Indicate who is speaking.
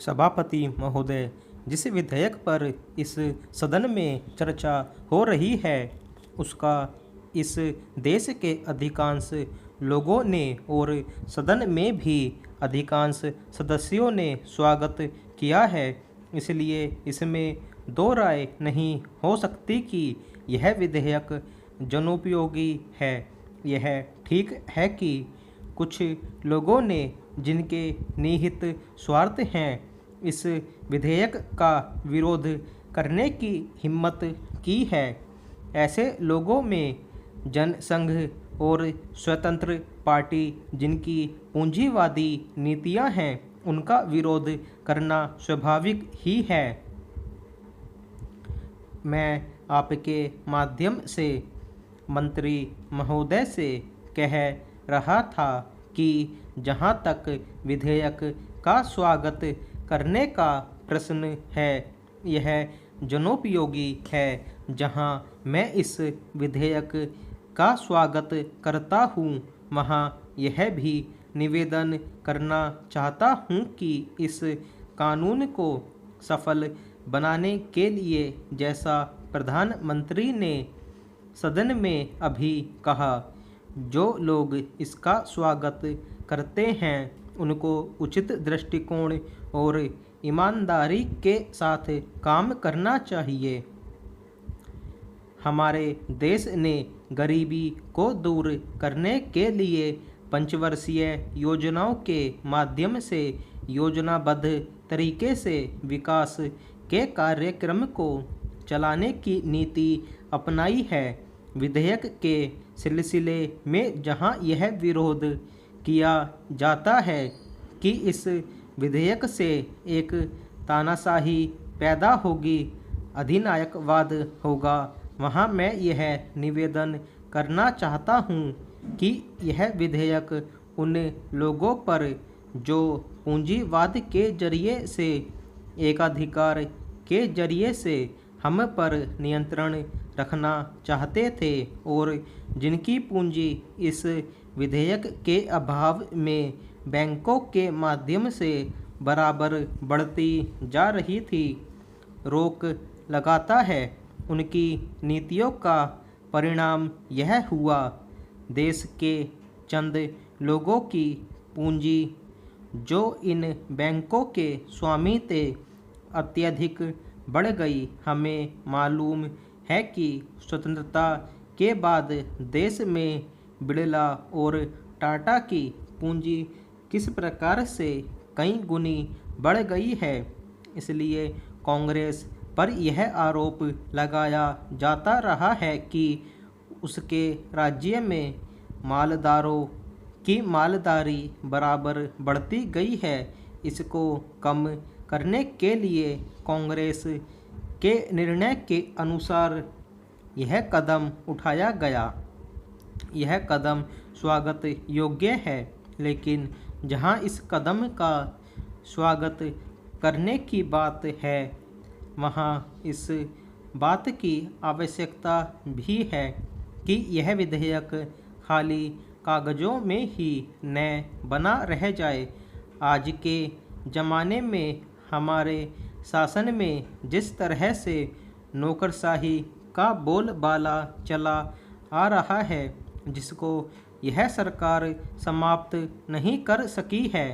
Speaker 1: सभापति महोदय, जिस विधेयक पर इस सदन में चर्चा हो रही है उसका इस देश के अधिकांश लोगों ने और सदन में भी अधिकांश सदस्यों ने स्वागत किया है। इसलिए इसमें दो राय नहीं हो सकती कि यह विधेयक जनोपयोगी है। यह ठीक है कि कुछ लोगों ने, जिनके निहित स्वार्थ हैं, इस विधेयक का विरोध करने की हिम्मत की है। ऐसे लोगों में जनसंघ और स्वतंत्र पार्टी, जिनकी पूंजीवादी नीतियां हैं, उनका विरोध करना स्वाभाविक ही है। मैं आपके माध्यम से मंत्री महोदय से कह रहा था कि जहां तक विधेयक का स्वागत करने का प्रश्न है, यह जनोपयोगी है। जहां मैं इस विधेयक का स्वागत करता हूं, वहां यह भी निवेदन करना चाहता हूं कि इस कानून को सफल बनाने के लिए, जैसा प्रधानमंत्री ने सदन में अभी कहा, जो लोग इसका स्वागत करते हैं उनको उचित दृष्टिकोण और ईमानदारी के साथ काम करना चाहिए। हमारे देश ने गरीबी को दूर करने के लिए पंचवर्षीय योजनाओं के माध्यम से योजनाबद्ध तरीके से विकास के कार्यक्रम को चलाने की नीति अपनाई है। विधेयक के सिलसिले में जहां यह विरोध किया जाता है कि इस विधेयक से एक तानाशाही पैदा होगी, अधिनायकवाद होगा, वहां मैं यह निवेदन करना चाहता हूं कि यह विधेयक उन लोगों पर जो पूंजीवाद के जरिए से, एकाधिकार के जरिए से हम पर नियंत्रण रखना चाहते थे और जिनकी पूंजी इस विधेयक के अभाव में बैंकों के माध्यम से बराबर बढ़ती जा रही थी, रोक लगाता है। उनकी नीतियों का परिणाम यह हुआ, देश के चंद लोगों की पूंजी जो इन बैंकों के स्वामी थे, अत्यधिक बढ़ गई। हमें मालूम है कि स्वतंत्रता के बाद देश में बिड़ला और टाटा की पूंजी किस प्रकार से कई गुनी बढ़ गई है। इसलिए कांग्रेस पर यह आरोप लगाया जाता रहा है कि उसके राज्य में मालदारों की मालदारी बराबर बढ़ती गई है। इसको कम करने के लिए कांग्रेस के निर्णय के अनुसार यह कदम उठाया गया। यह कदम स्वागत योग्य है, लेकिन जहां इस कदम का स्वागत करने की बात है, वहां इस बात की आवश्यकता भी है कि यह विधेयक खाली कागजों में ही न बना रह जाए। आज के ज़माने में हमारे शासन में जिस तरह से नौकरशाही का बोलबाला चला आ रहा है, जिसको यह सरकार समाप्त नहीं कर सकी है,